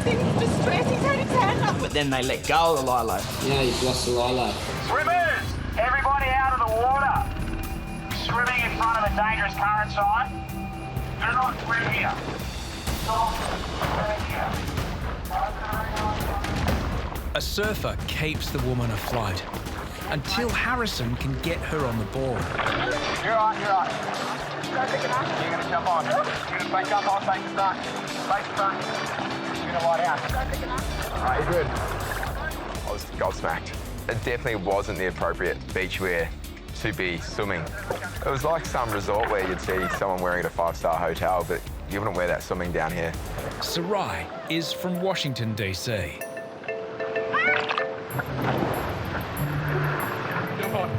in distress. He's had his hand up. But then they let go of the lilo. Yeah, you've lost the lilo. Swimmers, everybody out of the water. Swimming in front of a dangerous current sign. Do not swim here. Stop swimming here. A surfer keeps the woman afloat until Harrison can get her on the board. You're right. You're going to jump on. You're going to jump on, face the front. Face the front. You're going to lie down. Right, you're good. I was gobsmacked. It definitely wasn't the appropriate beach wear to be swimming. It was like some resort where you'd see someone wearing at a 5-star hotel, but you wouldn't wear that swimming down here. Sarai is from Washington, D.C. Jump on.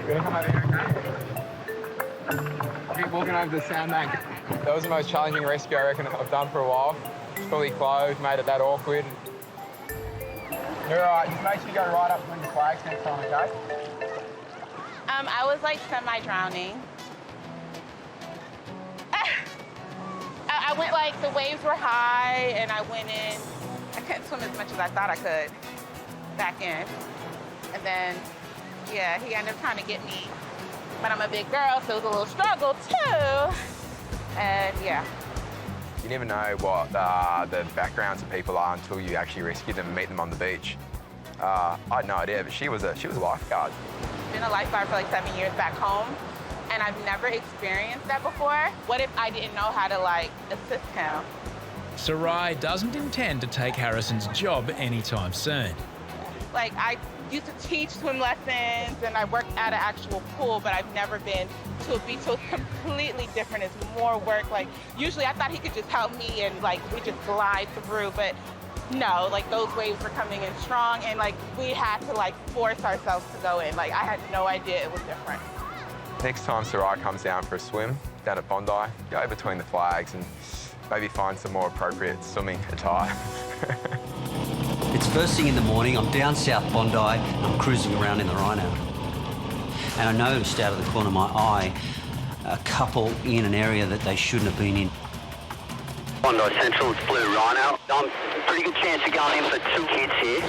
You're going to come over here, okay? Keep walking over the sandbank. That was the most challenging rescue I reckon I've done for a while. Fully clothed, made it that awkward. You're all right. Just make sure you go right up to the flags next time, okay? I was like semi-drowning. I went like, the waves were high and I went in. I couldn't swim as much as I thought I could back in. And then, yeah, he ended up trying to get me. But I'm a big girl, so it was a little struggle too. And yeah. You never know what the backgrounds of people are until you actually rescue them and meet them on the beach. I had no idea, but she was a lifeguard. I've been a lifeguard for like 7 years back home, and I've never experienced that before. What if I didn't know how to like assist him? Sarai doesn't intend to take Harrison's job anytime soon. Like, I used to teach swim lessons and I worked at an actual pool, but I've never been to a beach, so it's completely different. It's more work. Like, usually I thought he could just help me and like we just glide through, but no, like those waves were coming in strong and like we had to like force ourselves to go in. Like, I had no idea it was different. Next time Sarai comes down for a swim down at Bondi, go between the flags and maybe find some more appropriate swimming attire. It's first thing in the morning, I'm down South Bondi, I'm cruising around in the Rhino. And I noticed out of the corner of my eye a couple in an area that they shouldn't have been in. Bondi Central, it's Blue Rhino. Pretty good chance of going in for 2 kids here.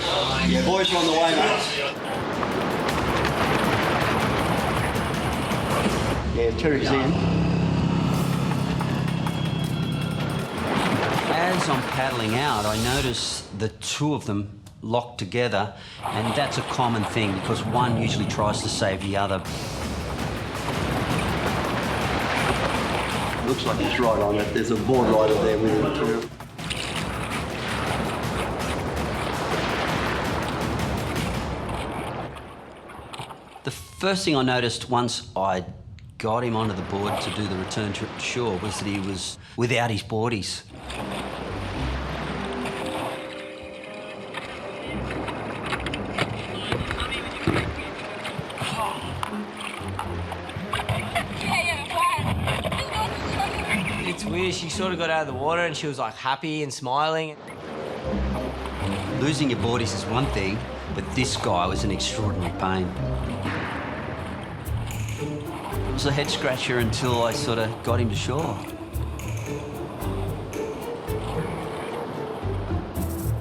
Yeah, boys are on the way, mate. Yeah, Terry's in. As I'm paddling out, I notice the two of them locked together, and that's a common thing because one usually tries to save the other. Looks like he's right on it. There's a board rider there with him too. The first thing I noticed once I got him onto the board to do the return trip to shore was that he was without his boardies. It's weird, she sort of got out of the water and she was like happy and smiling. Losing your boardies is one thing, but this guy was an extraordinary pain. It was a head scratcher until I sort of got him to shore.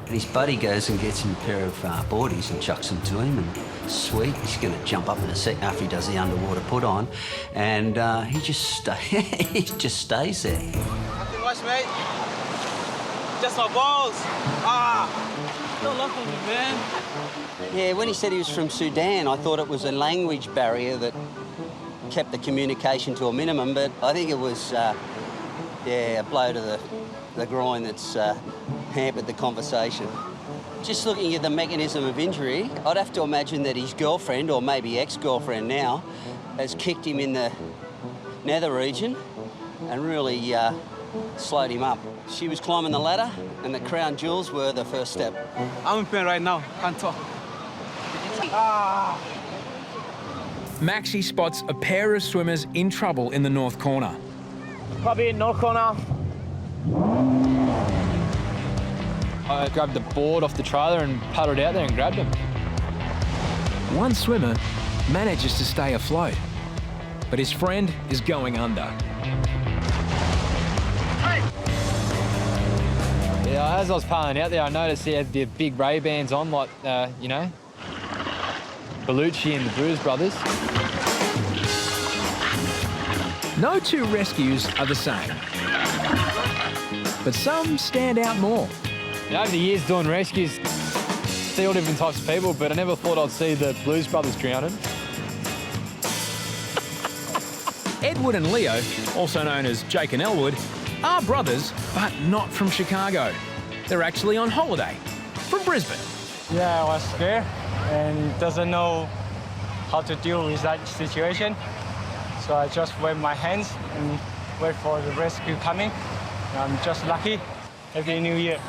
And his buddy goes and gets him a pair of boardies and chucks them to him, and sweet, he's going to jump up in a sec after he does the underwater put on, and he just stays there. Nothing much, mate. Just my balls. Don't look at me, man. Yeah, when he said he was from Sudan, I thought it was a language barrier that kept the communication to a minimum, but I think it was, a blow to the groin that's hampered the conversation. Just looking at the mechanism of injury, I'd have to imagine that his girlfriend, or maybe ex-girlfriend now, has kicked him in the nether region and really slowed him up. She was climbing the ladder, and the crown jewels were the first step. I'm in pain right now. Can't talk. Maxie spots a pair of swimmers in trouble in the north corner. Clubbie, north corner. I grabbed the board off the trailer and paddled out there and grabbed him. One swimmer manages to stay afloat. but his friend is going under. Yeah, as I was paddling out there, I noticed he had the big Ray-Bans on, like, you know, Bellucci and the Bruise Brothers. No two rescues are the same, but some stand out more. You know, over the years doing rescues, see all different types of people, but I never thought I'd see the Blues Brothers drowning. Edward and Leo, also known as Jake and Elwood, are brothers, but not from Chicago. They're actually on holiday from Brisbane. Yeah, I was scared and doesn't know how to deal with that situation. So I just wave my hands and wait for the rescue coming. I'm just lucky. Happy New Year.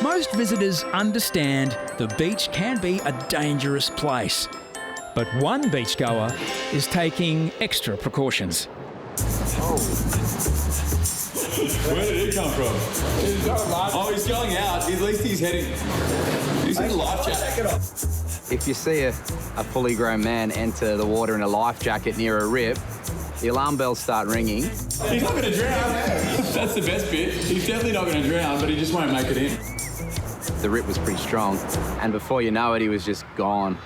Most visitors understand the beach can be a dangerous place, but one beachgoer is taking extra precautions. Where did it come from? Oh, he's going out. At least he's heading. He's in a life jacket. If you see a fully grown man enter the water in a life jacket near a rip, the alarm bells start ringing. He's not going to drown. That's the best bit. He's definitely not going to drown, but he just won't make it in. The rip was pretty strong, and before you know it, he was just gone.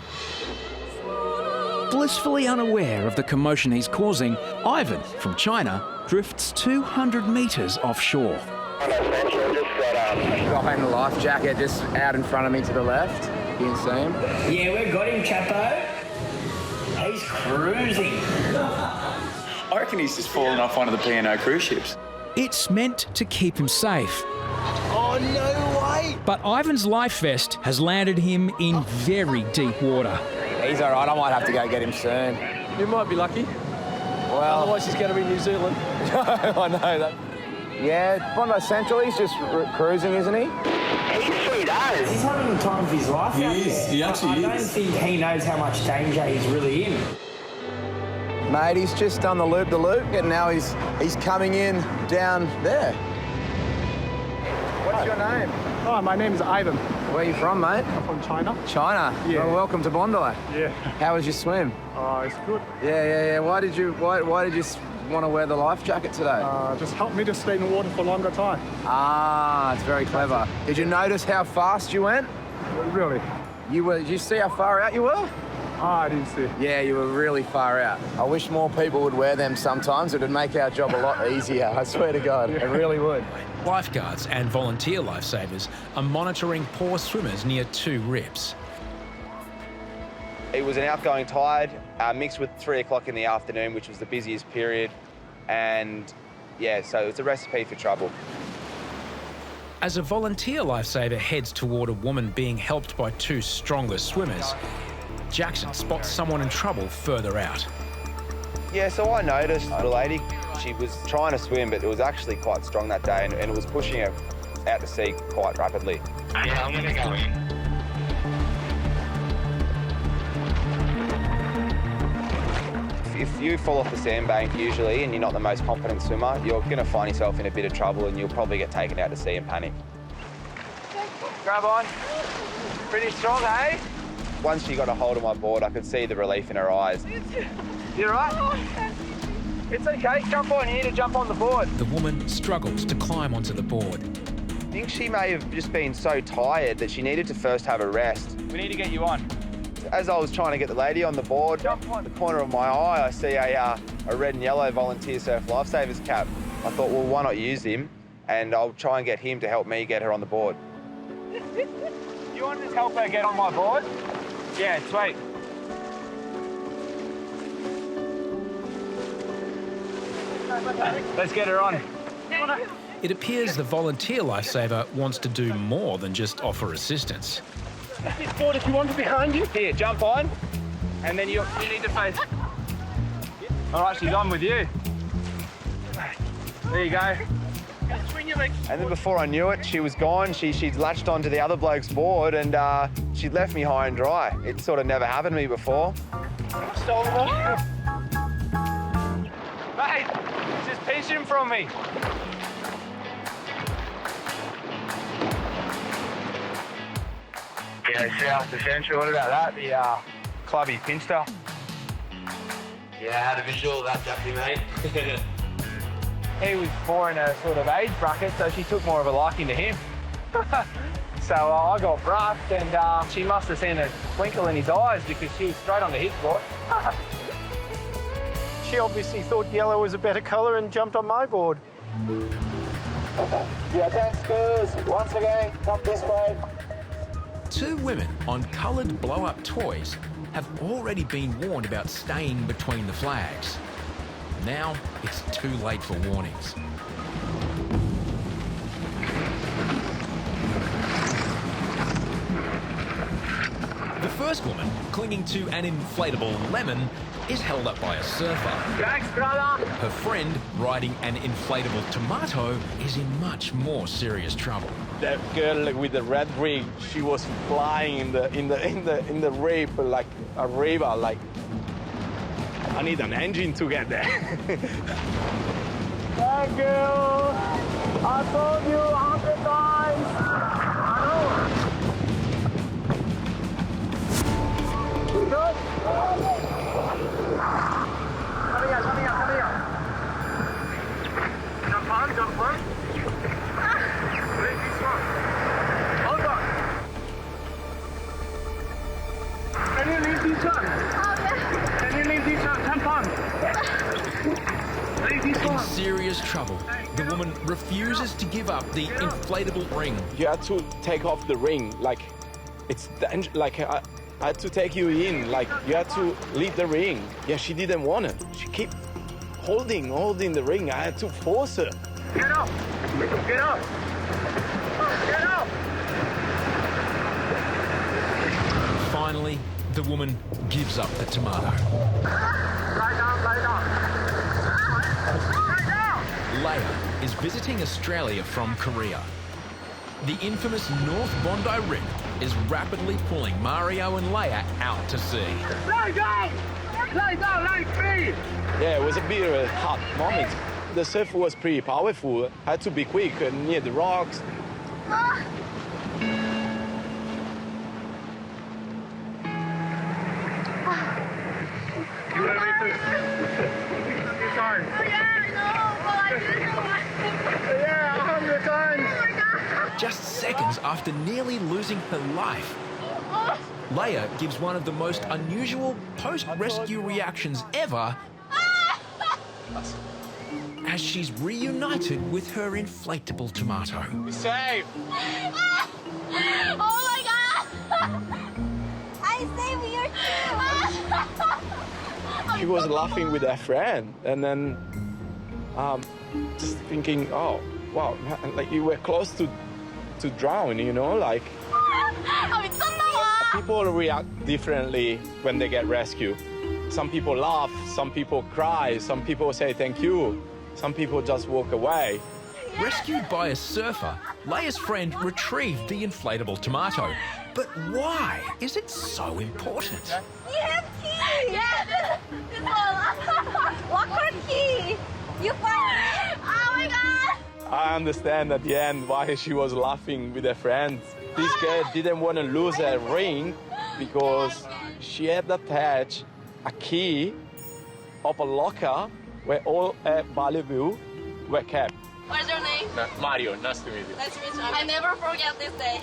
Blissfully unaware of the commotion he's causing, Ivan from China drifts 200 metres offshore. Guy in a life jacket just out in front of me to the left. You can see him. Yeah, we've got him, Chapo. He's cruising. I reckon he's just fallen off one of the P&O cruise ships. It's meant to keep him safe. Oh, no way! But Ivan's life vest has landed him in very deep water. He's all right. I might have to go get him soon. You might be lucky. Well, otherwise he's going to be in New Zealand. I know that. Yeah, Bondi Central, he's just cruising, isn't he? He's sweet as. He's having the time of his life out there. He actually is. I don't think he knows how much danger he's really in. Mate, he's just done the loop, and now he's coming in down there. What's your name? Oh, my name is Ivan. Where are you from, mate? I'm from China. China? Yeah. Well, welcome to Bondi. Yeah. How was your swim? It's good. Yeah. Why did you want to wear the life jacket today? Just help me to stay in the water for a longer time. Ah, it's very clever. Did you notice how fast you went? Really? Did you see how far out you were? I didn't see. Yeah, you were really far out. I wish more people would wear them sometimes. It would make our job a lot easier, I swear to God. It really would. Lifeguards and volunteer lifesavers are monitoring poor swimmers near two rips. It was an outgoing tide mixed with 3 o'clock in the afternoon, which was the busiest period. And yeah, so it's a recipe for trouble. As a volunteer lifesaver heads toward a woman being helped by two stronger swimmers, Jackson spots someone in trouble further out. Yeah, so I noticed the lady, she was trying to swim, but it was actually quite strong that day, and it was pushing her out to sea quite rapidly. Yeah, I'm going to go in. If you fall off the sandbank usually and you're not the most confident swimmer, you're going to find yourself in a bit of trouble and you'll probably get taken out to sea and panic. Grab on. Pretty strong, eh? Once she got a hold of my board, I could see the relief in her eyes. You right? It's okay. Jump on here to jump on the board. The woman struggles to climb onto the board. I think she may have just been so tired that she needed to first have a rest. We need to get you on. As I was trying to get the lady on the board, the corner of my eye, I see a red and yellow volunteer surf lifesavers cap. I thought, well, why not use him? And I'll try and get him to help me get her on the board. You want to just help her get on my board? Yeah, sweet. Let's get her on. It appears the volunteer lifesaver wants to do more than just offer assistance. This board, if you want it behind you. Here, jump on, and then you need to face. All right, she's on with you. There you go. And then before I knew it, she was gone. She'd latched onto the other bloke's board and she'd left me high and dry. It sort of never happened to me before. Mate, she's pinching from me. Yeah, South Essential. What about that? The Clubbie pinched her. Yeah, I had a visual of that deputy, mate. He was more in a sort of age bracket, so she took more of a liking to him. So I got roughed, and she must have seen a twinkle in his eyes because she was straight onto his board. She obviously thought yellow was a better colour and jumped on my board. Yeah, thanks, Screws. Once again, not this way. 2 women on coloured blow-up toys have already been warned about staying between the flags. Now it's too late for warnings. The first woman, clinging to an inflatable lemon, is held up by a surfer. Thanks, brother. Her friend, riding an inflatable tomato, is in much more serious trouble. That girl with the red ring, she was flying in the river like a river. Like I need an engine to get there. Thank you. I told you 100 times. I know. You good? Coming up. Jump on. Leave this one. Hold on. Can you leave this one? Can you leave this one? Jump on. Leave this one. In serious trouble, the woman refuses to give up the inflatable ring. You have to take off the ring. Like it's like I had to take you in. Like you had to leave the ring. Yeah, she didn't want it. She kept holding the ring. I had to force her. Get up! Get up! Get up! Finally, the woman gives up the tomato. Lie down. Leia is visiting Australia from Korea. The infamous North Bondi Rip is rapidly pulling Mario and Leia out to sea. Lie down like me! Yeah, it was a bit of a hot moment. The surf was pretty powerful. I had to be quick near the rocks. You ready to? Sorry. Oh yeah, I know. Well, I didn't know. Yeah, 100 times. Oh my God. Just seconds after nearly losing her life, Leia gives one of the most unusual post-rescue reactions ever as she's reunited with her inflatable tomato. Be safe. Oh my God. I saved you too. She was laughing with her friend, and then just thinking, oh, wow, like you were close to drown, you know, like. People react differently when they get rescued. Some people laugh, some people cry, some people say thank you, some people just walk away. Rescued by a surfer, Leia's friend retrieved the inflatable tomato. But why is it so important? You have key. Yeah, this one. Locker key. You found it. Oh my God. I understand at the end why she was laughing with her friends. This girl didn't want to lose her ring because she had attached a key of a locker where all her valuables were kept. What's your name? Mario, nice to meet you. Nice to meet you. I never forget this day.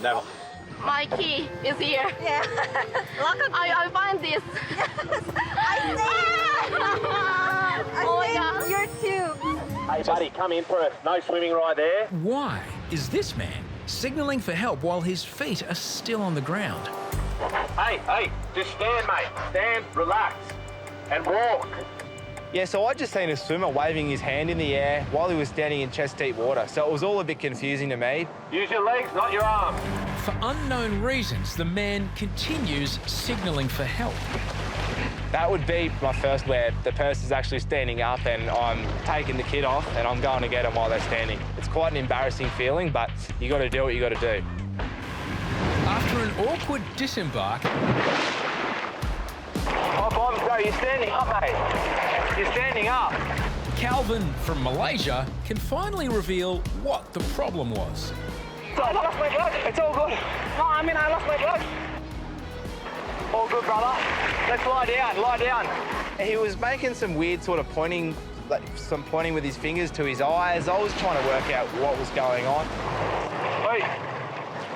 Never. My key is here. Yeah. I find this. Yes. Oh my God. You're too. Hey, buddy, come in for it. No swimming right there. Why is this man signalling for help while his feet are still on the ground? Hey, just stand, mate. Stand, relax, and walk. Yeah, so I just seen a swimmer waving his hand in the air while he was standing in chest-deep water, so it was all a bit confusing to me. Use your legs, not your arms. For unknown reasons, the man continues signalling for help. That would be my first where the person's actually standing up and I'm taking the kid off and I'm going to get them while they're standing. It's quite an embarrassing feeling, but you got to do what you got to do. After an awkward disembark... Oh, Bob, go, you're standing up, mate. You're standing up. Calvin from Malaysia can finally reveal what the problem was. I lost my blood. It's all good. No, I lost my blood. All good, brother. Let's lie down, lie down. He was making some weird sort of pointing, like some pointing with his fingers to his eyes. I was trying to work out what was going on. Wait,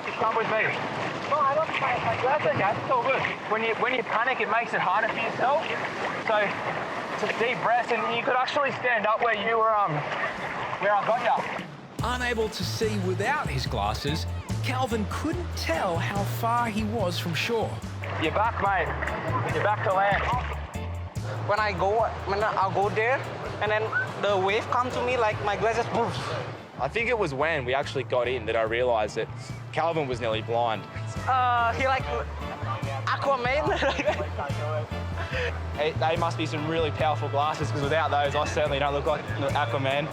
you come with me. No, I don't panic. That's okay. It's all good. When you panic, it makes it harder for yourself. So it's a deep breath, and you could actually stand up where you were, where I got you. Unable to see without his glasses, Calvin couldn't tell how far he was from shore. You're back, mate. You're back to land. When I'll go there, and then the wave come to me like my glasses. I think it was when we actually got in that I realised that Calvin was nearly blind. He like Aquaman. They must be some really powerful glasses, because without those, I certainly don't look like Aquaman.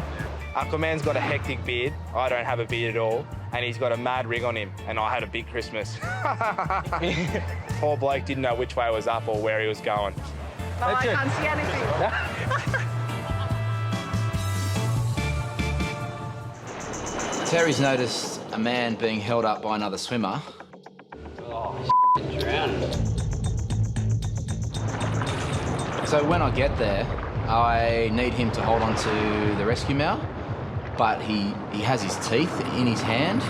Aquaman's got a hectic beard. I don't have a beard at all. And he's got a mad rig on him, and I had a big Christmas. Poor bloke didn't know which way was up or where he was going. No, I can't see anything. Terry's noticed a man being held up by another swimmer. Oh, drowned. So when I get there, I need him to hold on to the rescue male, but he has his teeth in his hand.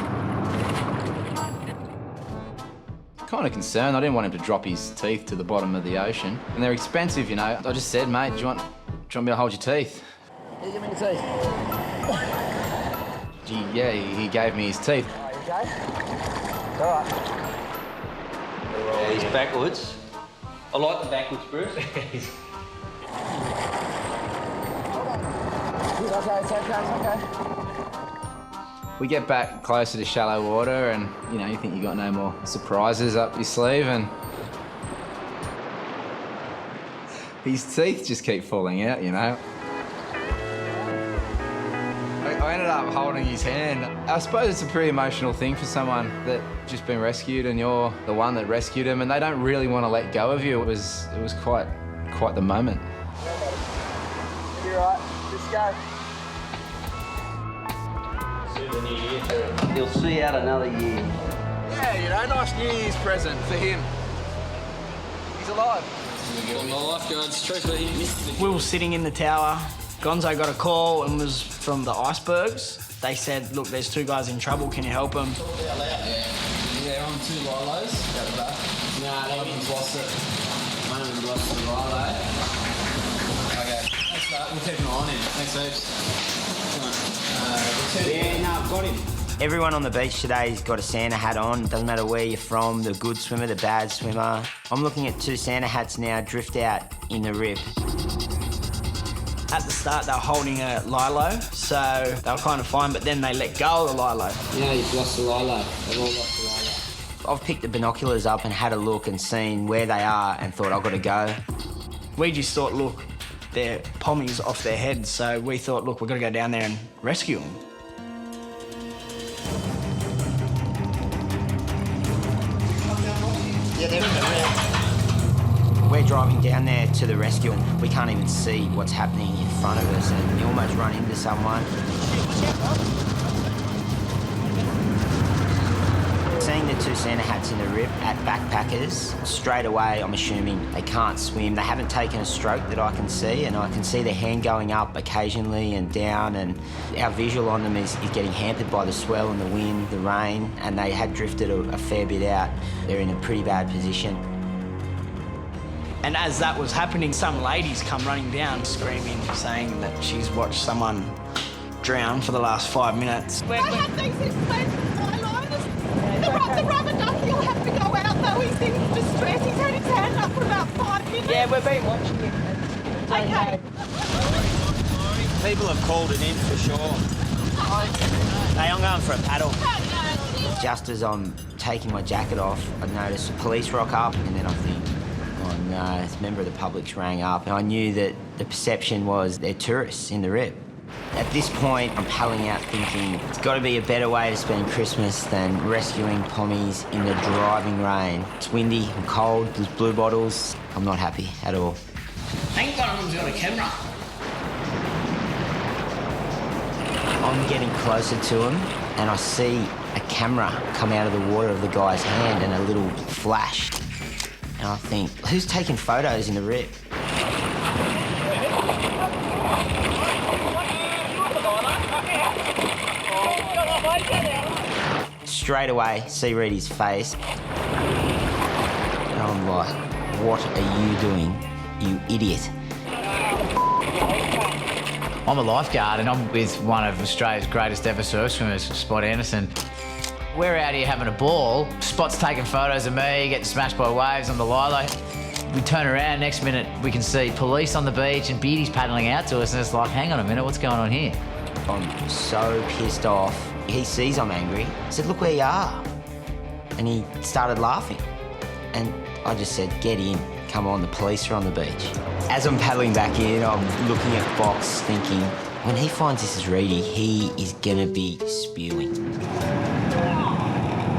Kind of concerned. I didn't want him to drop his teeth to the bottom of the ocean. And they're expensive, you know. I just said, mate, do you want me to hold your teeth? Yeah, give me your teeth. He gave me his teeth. Oh, you okay? All right. Yeah, he's backwards. I like the backwards, Bruce. It's okay. We get back closer to shallow water and, you know, you think you got no more surprises up your sleeve, and his teeth just keep falling out, you know. I ended up holding his hand. I suppose it's a pretty emotional thing for someone that just been rescued and you're the one that rescued him, and they don't really want to let go of you. It was quite the moment. You're right. Just go. The new year, Terry. He'll see out another year. Yeah, you know, nice New Year's present for him. He's alive. Bondi Lifeguards, trophy. We were sitting in the tower. Gonzo got a call and was from the icebergs. They said, look, there's two guys in trouble, can you help them? Yeah, on two lilos at the back. Nah, one of them's lost it. One of them's lost the lilo. Okay, thanks for that. We'll keep an eye on him. Thanks, heaps. Yeah, no, I've got him. Everyone on the beach today's got a Santa hat on. Doesn't matter where you're from, the good swimmer, the bad swimmer. I'm looking at two Santa hats now drift out in the rip. At the start, they were holding a lilo, so they were kind of fine, but then they let go of the lilo. Yeah, you've lost the lilo. They've all lost the lilo. I've picked the binoculars up and had a look and seen where they are and thought, I've got to go. We just thought, look, they're pommies off their heads, so we thought, look, we've got to go down there and rescue them. Yeah, they're in the rip. We're driving down there to the rescue and we can't even see what's happening in front of us, and you almost run into someone. Seeing the two Santa hats in the rip at backpackers, straight away I'm assuming they can't swim. They haven't taken a stroke that I can see, and I can see their hand going up occasionally and down, and our visual on them is getting hampered by the swell and the wind, the rain, and they had drifted a fair bit out. They're in a pretty bad position. And as that was happening, some ladies come running down screaming, saying that she's watched someone drown for the last 5 minutes. I had these expensive lilos. The rubber ducky will have to go out though. He's in distress. He's had his hand up for about 5 minutes. Yeah, we've been watching him. Okay. People have called it in for sure. Hey, I'm going for a paddle. Just as I'm taking my jacket off, I notice the police rock up, and then I think, oh no, a member of the public's rang up. And I knew that the perception was they're tourists in the rip. At this point, I'm paddling out thinking it's got to be a better way to spend Christmas than rescuing pommies in the driving rain. It's windy, I'm cold, there's blue bottles. I'm not happy at all. I think one of them's got a camera. I'm getting closer to him and I see a camera come out of the water of the guy's hand and a little flash. And I think, who's taking photos in the rip? straight away see Reedy's face. And I'm like, what are you doing, you idiot? I'm a lifeguard and I'm with one of Australia's greatest ever surf swimmers, Spot Anderson. We're out here having a ball. Spot's taking photos of me, getting smashed by waves on the Lilo. We turn around, next minute we can see police on the beach and Beardy's paddling out to us and it's like, hang on a minute, what's going on here? I'm so pissed off. He sees I'm angry. I said, look where you are. And he started laughing. And I just said, get in. Come on, the police are on the beach. As I'm paddling back in, I'm looking at Fox thinking, when he finds this is Reedy, he is gonna be spewing.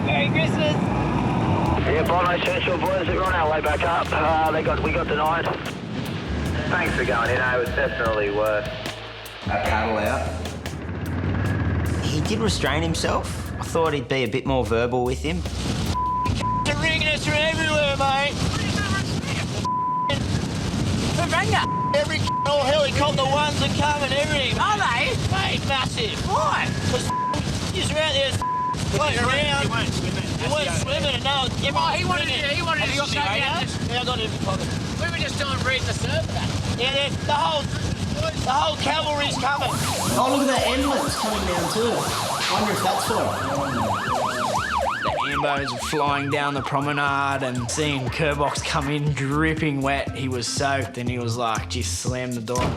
Merry Christmas! Yeah, Bondi Central boys, we're on our way back up. We got denied. Thanks for going in, it was definitely worth a paddle out. He did restrain himself. I thought he'd be a bit more verbal with him. They're ringing us from everywhere, mate. Every all helicopter ones are coming, everything. Are they? Mate, massive. Why? Because he's around there floating around. He weren't swimming. No, he wanted to show you. Yeah, I got it in my pocket. We were just doing reading the surf. Yeah, the whole cavalry's coming. Oh, look at that ambulance coming down too. I wonder if that's for it. The ambos are flying down the promenade and seeing Kerbox come in dripping wet. He was soaked and he was like, just slammed the door.